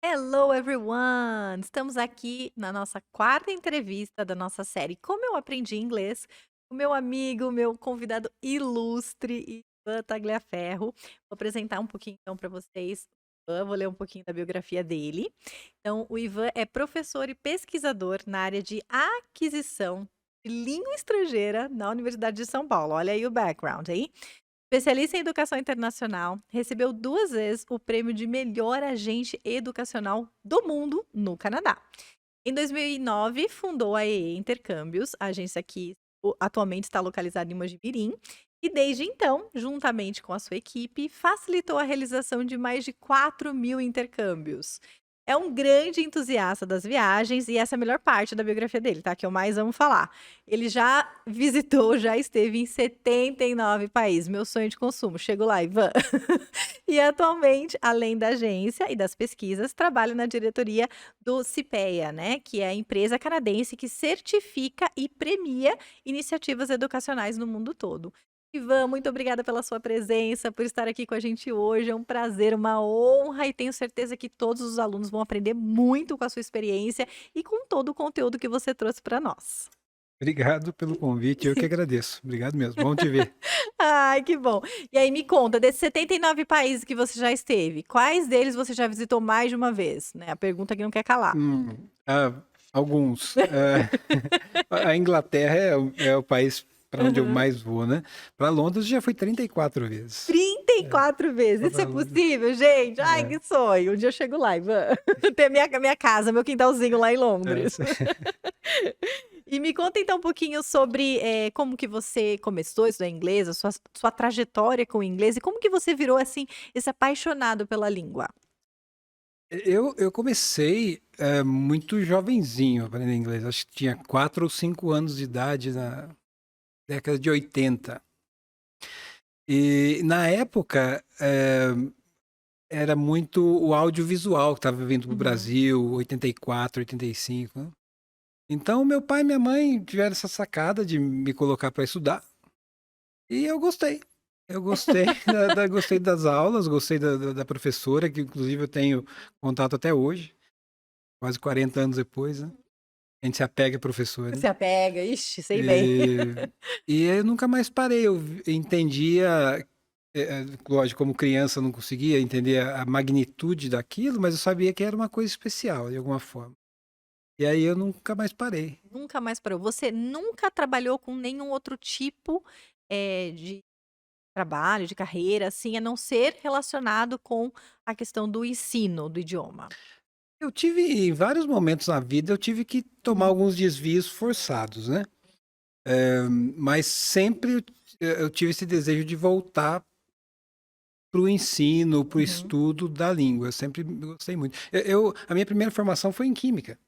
Hello, everyone! Estamos aqui na nossa quarta entrevista da nossa série Como Eu Aprendi Inglês, o meu amigo, meu convidado ilustre, Ivan Tagliaferro. Vou apresentar um pouquinho então para vocês. Vou ler um pouquinho da biografia dele. Então, o Ivan é professor e pesquisador na área de aquisição de língua estrangeira na Universidade de São Paulo. Olha aí o background, aí. Especialista em educação internacional, recebeu 2 vezes o prêmio de melhor agente educacional do mundo no Canadá. Em 2009, fundou a EE Intercâmbios, a agência que atualmente está localizada em Mojimirim, e desde então, juntamente com a sua equipe, facilitou a realização de mais de 4.000 intercâmbios. É um grande entusiasta das viagens e essa é a melhor parte da biografia dele, tá? Que eu mais amo falar. Ele já visitou, já esteve em 79 países. Meu sonho de consumo. Chego lá, Ivan. E atualmente, além da agência e das pesquisas, trabalha na diretoria do CIPEA, né? Que é a empresa canadense que certifica e premia iniciativas educacionais no mundo todo. Ivan, muito obrigada pela sua presença, por estar aqui com a gente hoje. É um prazer, uma honra e tenho certeza que todos os alunos vão aprender muito com a sua experiência e com todo o conteúdo que você trouxe para nós. Obrigado pelo convite, eu que agradeço. Obrigado mesmo, bom te ver. Ai, que bom. E aí me conta, desses 79 países que você já esteve, quais deles você já visitou mais de uma vez? Né, a pergunta que não quer calar. Ah, alguns. A Inglaterra é o país para onde eu Aham. mais vou, né. Para Londres já fui 34 vezes. É, 34 vezes, só isso é para Londres. possível, gente? Ai, É, que sonho. Um dia eu chego lá, Ivan. Ter minha casa, meu quintalzinho lá em Londres. essa E me conta então um pouquinho sobre, como que você começou a estudar inglês, a sua trajetória com o inglês e como que você virou, assim, esse apaixonado pela língua? eu comecei, muito jovenzinho a aprender inglês, acho que tinha 4 ou 5 anos de idade na década de 80. E na época, era muito o audiovisual que estava vindo para o Uhum. Brasil, 84, 85, né. Então meu pai e minha mãe tiveram essa sacada de me colocar para estudar, e eu gostei. Eu gostei gostei das aulas, gostei da professora, que inclusive eu tenho contato até hoje, quase 40 anos depois, né. A gente se apega à professora, né. Se apega, ixi, sei bem. E eu nunca mais parei, eu entendia, lógico, como criança eu não conseguia entender a magnitude daquilo, mas eu sabia que era uma coisa especial, de alguma forma. E aí eu nunca mais parei. Nunca mais parou. Você nunca trabalhou com nenhum outro tipo, de trabalho, de carreira, assim, a não ser relacionado com a questão do ensino do idioma? Eu tive em vários momentos na vida, eu tive que tomar Uhum, alguns desvios forçados, né. Mas sempre eu tive esse desejo de voltar para o ensino, para o uhum. estudo da língua, eu sempre gostei muito. A minha primeira formação foi em química.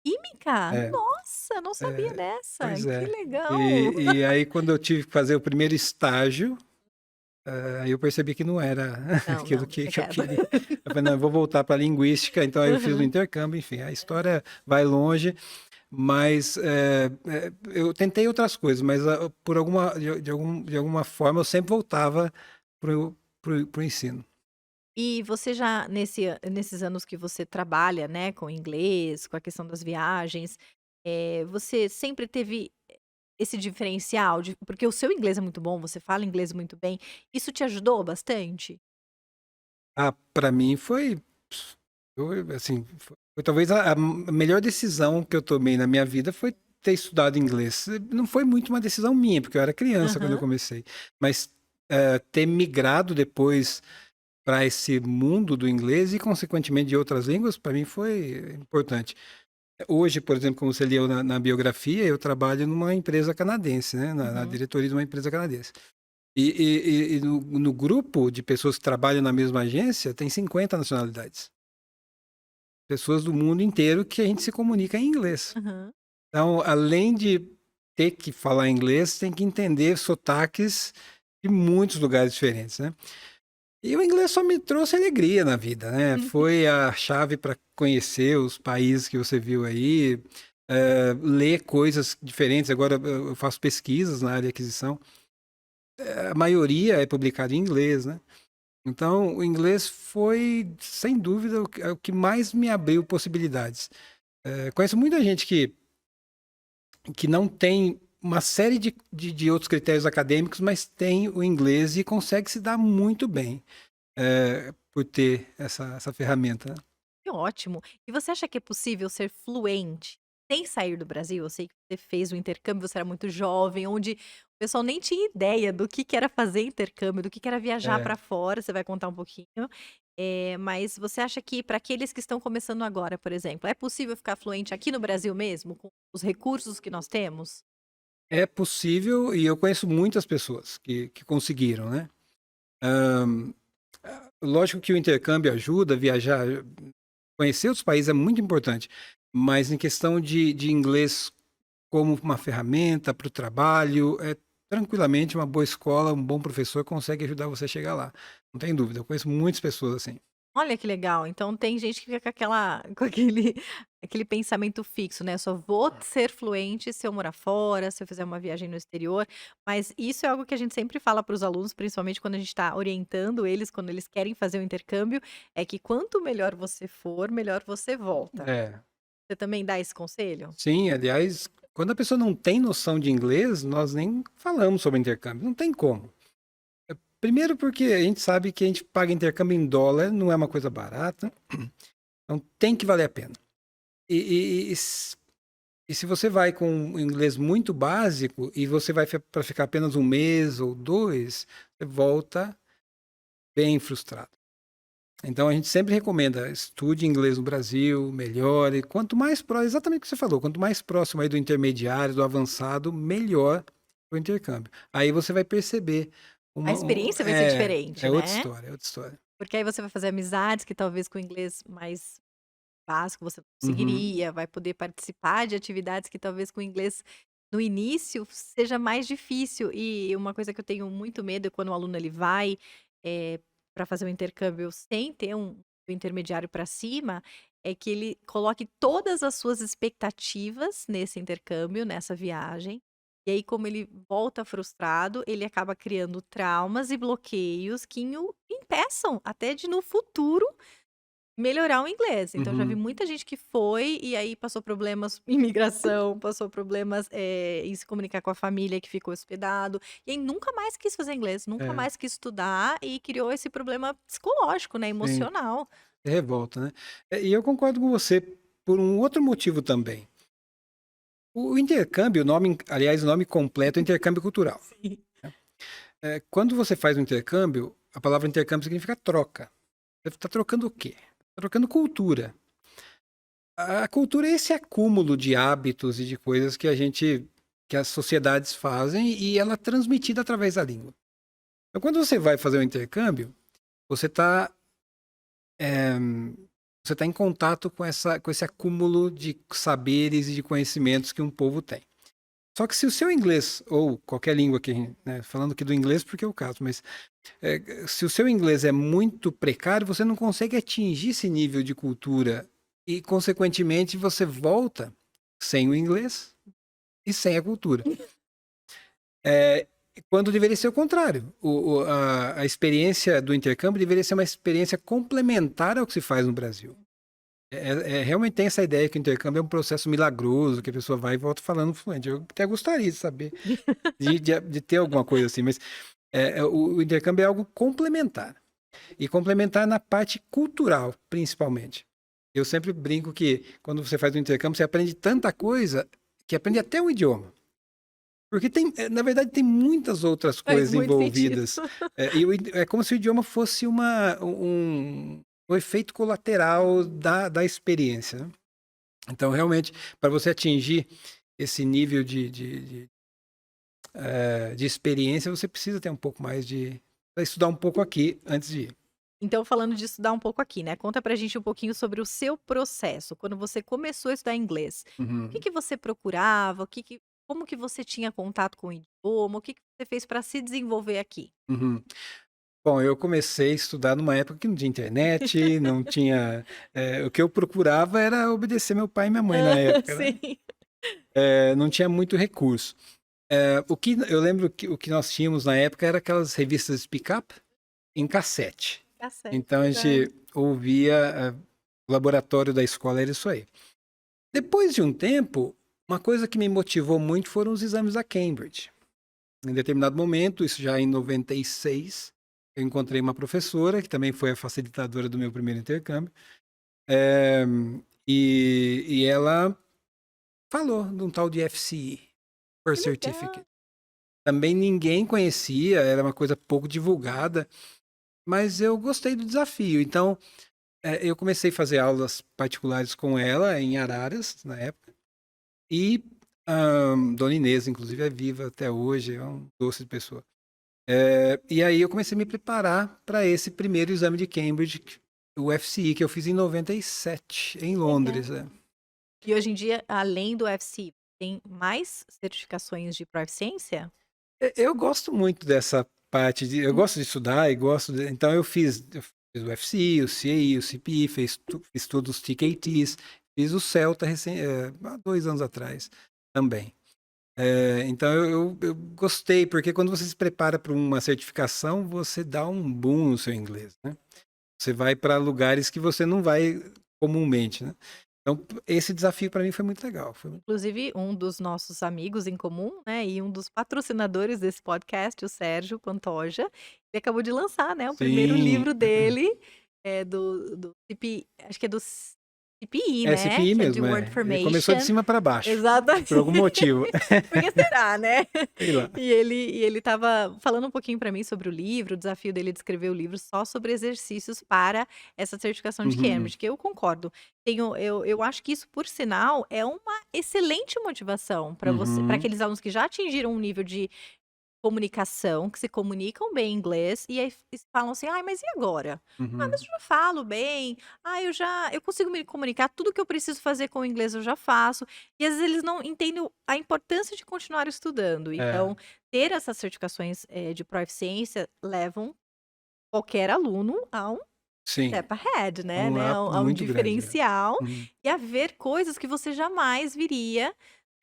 Química? É, Nossa, não sabia dessa. pois Que é. legal. E aí quando eu tive que fazer o primeiro estágio, aí eu percebi que não era Não, aquilo não, que deixa que eu quieto. queria. Eu falei: "Não, eu vou voltar para linguística", então aí eu fiz o Aham. intercâmbio, enfim, a história vai longe. Mas, eu tentei outras coisas, mas, por alguma de alguma forma eu sempre voltava para o ensino. E você já nesses anos que você trabalha, né, com inglês, com a questão das viagens, você sempre teve esse diferencial de porque o seu inglês é muito bom, você fala inglês muito bem, isso te ajudou bastante? Ah, para mim foi assim, foi talvez a melhor decisão que eu tomei na minha vida foi ter estudado inglês. Não foi muito uma decisão minha, porque eu era criança quando eu Aham. comecei, mas, ter migrado depois para esse mundo do inglês e consequentemente de outras línguas, para mim foi importante. Hoje, por exemplo, como você leu na biografia, eu trabalho numa empresa canadense, né, na Uhum. diretoria de uma empresa canadense. E no grupo de pessoas que trabalham na mesma agência, tem 50 nacionalidades. Pessoas do mundo inteiro que a gente se comunica em inglês. Aham. Então, além de ter que falar inglês, tem que entender sotaques de muitos lugares diferentes, né. E o inglês só me trouxe alegria na vida, né, foi a chave para conhecer os países que você viu aí, ler coisas diferentes. Agora eu faço pesquisas na área de aquisição, a maioria é publicada em inglês, né. Então, o inglês foi, sem dúvida, o que mais me abriu possibilidades. Conheço muita gente que não tem uma série de outros critérios acadêmicos, mas tem o inglês e consegue se dar muito bem por ter essa ferramenta, né? Que ótimo. E você acha que é possível ser fluente sem sair do Brasil? Eu sei que você fez o intercâmbio, você era muito jovem, onde o pessoal nem tinha ideia do que era fazer intercâmbio, do que era viajar É, para fora, você vai contar um pouquinho. Mas você acha que para aqueles que estão começando agora, por exemplo, é possível ficar fluente aqui no Brasil mesmo, com os recursos que nós temos? é possível e eu conheço muitas pessoas que conseguiram, né? Ahn, Lógico que o intercâmbio ajuda, viajar, conhecer outros países é muito importante, mas em questão de inglês como uma ferramenta para o trabalho, tranquilamente uma boa escola, um bom professor consegue ajudar você a chegar lá. Não tem dúvida, eu conheço muitas pessoas assim. Olha que legal, então tem gente que fica com aquela com aquele pensamento fixo, né, só vou ser fluente se eu morar fora, se eu fizer uma viagem no exterior, mas isso é algo que a gente sempre fala para os alunos, principalmente quando a gente está orientando eles, quando eles querem fazer o intercâmbio, é que quanto melhor você for, melhor você volta. É, Você também dá esse conselho? sim, aliás, quando a pessoa não tem noção de inglês, nós nem falamos sobre intercâmbio, não tem como. Primeiro porque a gente sabe que a gente paga intercâmbio em dólar, não é uma coisa barata, então tem que valer a pena. E se você vai com um inglês muito básico e você vai para ficar apenas um mês ou dois, você volta bem frustrado. Então a gente sempre recomenda, estude inglês no Brasil, melhore. Quanto mais próximo, exatamente o que você falou, quanto mais próximo aí do intermediário, do avançado, melhor o intercâmbio. Aí você vai perceber A experiência vai ser diferente, é outra né, história, é outra história. porque aí você vai fazer amizades que talvez com o inglês mais básico você não Uhum, conseguiria, vai poder participar de atividades que talvez com o inglês no início seja mais difícil. E uma coisa que eu tenho muito medo é quando o aluno ele vai para fazer um intercâmbio sem ter um intermediário para cima, é que ele coloque todas as suas expectativas nesse intercâmbio, nessa viagem. E aí, como ele volta frustrado, ele acaba criando traumas e bloqueios que o impeçam até de no futuro melhorar o inglês. Então, já vi uhum, muita gente que foi e aí passou problemas em imigração, passou problemas, em se comunicar com a família que ficou hospedado, e aí nunca mais quis fazer inglês, nunca é, mais quis estudar e criou esse problema psicológico, né, sim, emocional. é revolta, né? E eu concordo com você por um outro motivo também. O intercâmbio, aliás, o nome completo é intercâmbio cultural. Sim. Quando você faz um intercâmbio, a palavra intercâmbio significa troca. Você está trocando o quê? Está trocando cultura. A cultura é esse acúmulo de hábitos e de coisas que as sociedades fazem e ela é transmitida através da língua. Então, quando você vai fazer um intercâmbio, você está você tá em contato com esse acúmulo de saberes e de conhecimentos que um povo tem. Só que se o seu inglês, ou qualquer língua que, né, falando aqui do inglês porque é o caso, mas se o seu inglês é muito precário, você não consegue atingir esse nível de cultura e, consequentemente, você volta sem o inglês e sem a cultura. É, quando deveria ser o contrário. A experiência do intercâmbio deveria ser uma experiência complementar ao que se faz no Brasil. Realmente tem essa ideia que o intercâmbio é um processo milagroso, que a pessoa vai e volta falando fluente. Eu até gostaria de saber, de ter alguma coisa assim, mas o intercâmbio é algo complementar. E complementar na parte cultural, principalmente. Eu sempre brinco que quando você faz um intercâmbio, você aprende tanta coisa que aprende até um idioma. Porque tem, na verdade, tem muitas outras Faz coisas muito sentido. envolvidas. É como se o idioma fosse um efeito colateral da experiência, né? Então, realmente, para você atingir esse nível de experiência, você precisa ter um pouco mais estudar um pouco aqui antes de ir. Então, falando de estudar um pouco aqui, né, conta pra gente um pouquinho sobre o seu processo, quando você começou a estudar inglês. O que Uhum, que você procurava? Como que você tinha contato com o idioma? O que que você fez para se desenvolver aqui? uhum. Bom, eu comecei a estudar numa época que não tinha internet, não tinha. O que eu procurava era obedecer meu pai e minha mãe na época, né? Sim. Não tinha muito recurso. O que eu lembro que o que nós tínhamos na época era aquelas revistas Speak Up, em cassete. Cassete, Então a verdade. gente ouvia, o laboratório da escola era isso aí. Depois de um tempo, uma coisa que me motivou muito foram os exames da Cambridge. Em determinado momento, isso já em 96, eu encontrei uma professora, que também foi a facilitadora do meu primeiro intercâmbio, eh, e ela falou de um tal de FCE, Que First legal. Certificate. Também ninguém conhecia, era uma coisa pouco divulgada, mas eu gostei do desafio. Então, eu comecei a fazer aulas particulares com ela em Araras, na época, e Dona Inês, inclusive, é viva até hoje, é um doce de pessoa. E aí eu comecei a me preparar para esse primeiro exame de Cambridge, o FCE, que eu fiz em 97, em Legal. Londres. E hoje em dia, além do UFC, tem mais certificações de proficiência? Eu gosto muito dessa parte eu Hum. gosto de estudar e então eu fiz o FCE, o CAE, o CPE, fiz todos os TKTs, fiz o CELTA há 2 anos atrás também. Então eu gostei, porque quando você se prepara para uma certificação, você dá um boom no seu inglês, né? Você vai para lugares que você não vai comumente, né? Então, esse desafio para mim foi muito legal. Inclusive, um dos nossos amigos em comum, né, e um dos patrocinadores desse podcast, o Sérgio Pantoja, ele acabou de lançar, né, o primeiro Sim, livro dele, do CPI, acho que é do CPI, é né, CPI que é de mesmo, Word Ele começou de Formation. cima para baixo, Exatamente. por algum motivo. Por que será, né? Sei lá. E ele estava falando um pouquinho para mim sobre o livro, o desafio dele de escrever o livro só sobre exercícios para essa certificação de Uhum, Cambridge, que eu concordo. Eu acho que isso, por sinal, é uma excelente motivação para você, para uhum, aqueles alunos que já atingiram um nível de comunicação, que se comunicam bem em inglês, e aí falam assim: "Ai, mas e agora? Ah, mas uhum. eu já falo bem. Ah, eu consigo me comunicar, tudo que eu preciso fazer com o inglês eu já faço". E às vezes eles não entendem a importância de continuar estudando. É, Então, ter essas certificações, de proficiência levam qualquer aluno a um sim, step ahead, é né um né, up a um muito grande. diferencial, Uhum, e a ver coisas que você jamais viria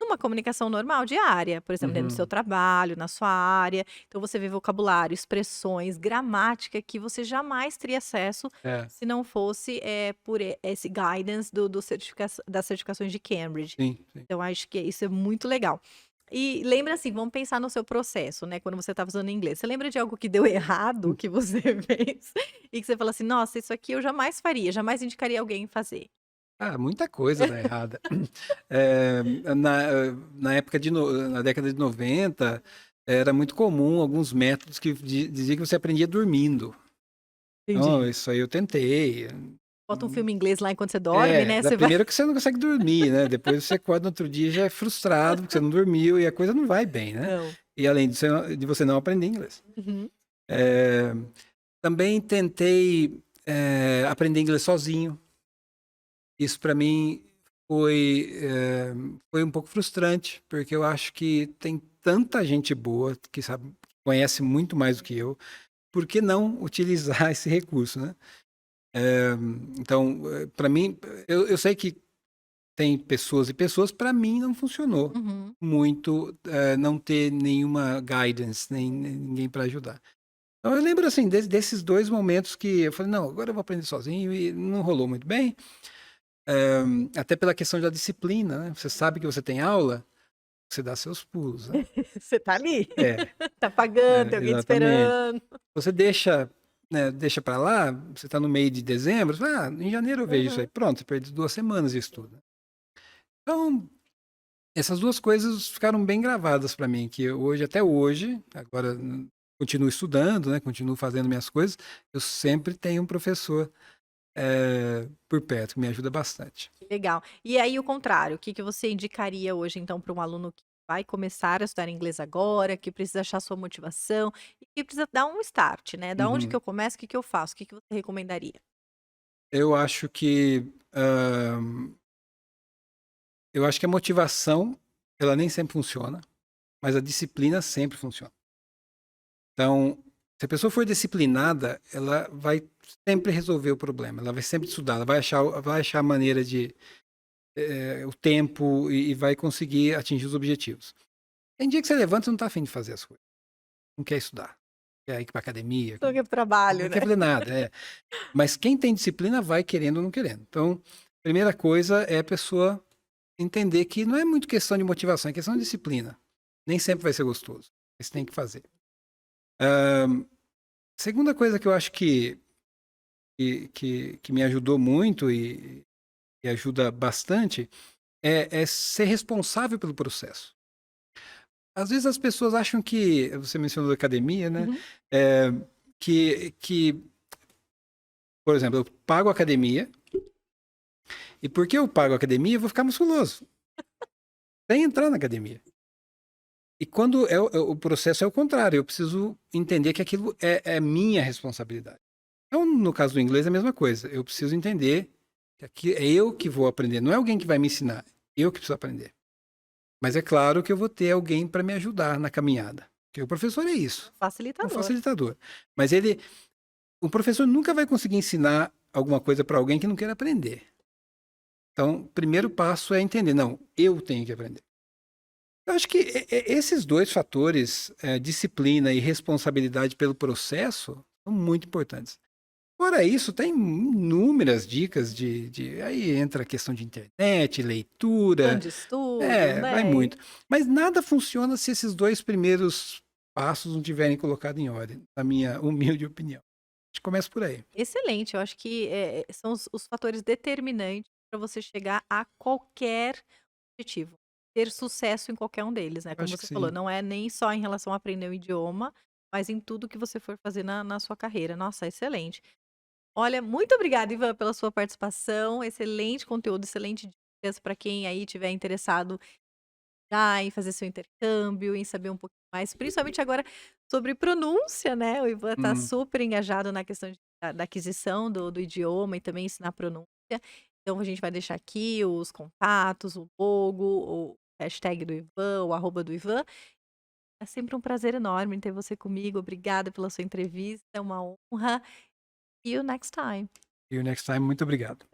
numa comunicação normal diária, por exemplo, dentro do seu uhum, trabalho, na sua área. Então você vê vocabulário, expressões, gramática que você jamais teria acesso é, se não fosse, por esse guidance do das certificações de Cambridge. sim, sim. Então acho que isso é muito legal. E lembra assim, vamos pensar no seu processo, né, quando você estava usando inglês. Você lembra de algo que deu errado, que você fez, e que você fala assim: "Nossa, isso aqui eu jamais faria, jamais indicaria alguém fazer"? Muita coisa dá errada. Na época na década de 90, era muito comum alguns métodos que dizia que você aprendia dormindo. Então, Entendi. isso aí eu tentei. Bota um filme em inglês lá enquanto você dorme, É, né, da você vai primeiro que você não consegue dormir, né? Depois você acorda no outro dia e já é frustrado porque você não dormiu e a coisa não vai bem, né? não. E além de você não aprender inglês. Uhum. Eh, Também tentei, aprender inglês sozinho. Isso para mim foi um pouco frustrante, porque eu acho que tem tanta gente boa que sabe, conhece muito mais do que eu, por que não utilizar esse recurso, né? Então, para mim, eu sei que tem pessoas e pessoas, para mim não funcionou Uhum. muito, não ter nenhuma guidance, nem ninguém para ajudar. Então eu lembro assim, desses 2 momentos que eu falei: "Não, agora eu vou aprender sozinho", e não rolou muito bem, até pela questão da disciplina, né, você sabe que você tem aula, você dá seus pulos, né. Você tá ali, É, tá pagando, tem alguém te exatamente. esperando. Você deixa, né, deixa para lá, você está no meio de dezembro, você fala: em janeiro eu vejo isso aí", Aham. pronto, você perde 2 semanas de estudo. Então, essas 2 coisas ficaram bem gravadas para mim, que hoje até hoje, agora continuo estudando, né, continuo fazendo minhas coisas, eu sempre tenho um professor, por perto, que me ajuda bastante. Que legal. E aí o contrário, o que que você indicaria hoje então para um aluno que vai começar a estudar inglês agora, que precisa achar sua motivação e que precisa dar um start, né, da onde que Uhum. eu começo, o que que eu faço, o que que você recomendaria? Eu acho que, eu acho que a motivação, ela nem sempre funciona, mas a disciplina sempre funciona. Então, se a pessoa for disciplinada, ela vai sempre resolver o problema, ela vai sempre estudar, ela vai achar a maneira de, o tempo e vai conseguir atingir os objetivos. Tem dia que você levanta e não está afim de fazer as coisas, não quer estudar. quer ir pra academia, Então que é pro trabalho, não né? quer fazer nada, é. Mas quem tem disciplina vai querendo ou não querendo. Então, primeira coisa é a pessoa entender que não é muito questão de motivação, é questão de disciplina. Nem sempre vai ser gostoso, mas tem que fazer. Segunda coisa que eu acho que me ajudou muito e ajuda bastante é ser responsável pelo processo. Às vezes as pessoas acham que, você mencionou a academia, né? Uhum. É, que, por exemplo, eu pago a academia e porque eu pago a academia, eu vou ficar musculoso. Sem entrar na academia. E quando o processo é o contrário, eu preciso entender que aquilo é minha responsabilidade. Então, no caso do inglês, é a mesma coisa. Eu preciso entender que aqui é eu que vou aprender, não é alguém que vai me ensinar, eu que preciso aprender. Mas é claro que eu vou ter alguém para me ajudar na caminhada. Porque o professor é isso, é um Facilitador. facilitador. Mas o professor nunca vai conseguir ensinar alguma coisa para alguém que não queira aprender. Então, o primeiro passo é entender, não, eu tenho que aprender. Eu acho que esses dois fatores, disciplina e responsabilidade pelo processo, são muito importantes. Fora isso, tem inúmeras dicas aí entra a questão de internet, Plano leitura, de estudo, vai né? muito. Mas nada funciona se esses dois primeiros passos não tiverem colocado em ordem, na minha humilde opinião. A gente começa por aí. Excelente, eu acho que, são os fatores determinantes para você chegar a qualquer objetivo, ter sucesso em qualquer um deles, né, Eu como acho que você falou, sim. não é nem só em relação a aprender um idioma, mas em tudo que você for fazer na sua carreira. Nossa, excelente. Olha, muito obrigada, Ivan, pela sua participação, excelente conteúdo, excelente dicas para quem aí tiver interessado já em fazer seu intercâmbio, em saber um pouquinho mais, principalmente agora sobre pronúncia, né, o Ivan está Hum. super engajado na questão da aquisição do idioma e também ensinar pronúncia. Então a gente vai deixar aqui os contatos, o logo, o hashtag do Ivan, o arroba do Ivan. É sempre um prazer enorme ter você comigo, obrigada pela sua entrevista, é uma honra. See you next time. E o next time, muito obrigado.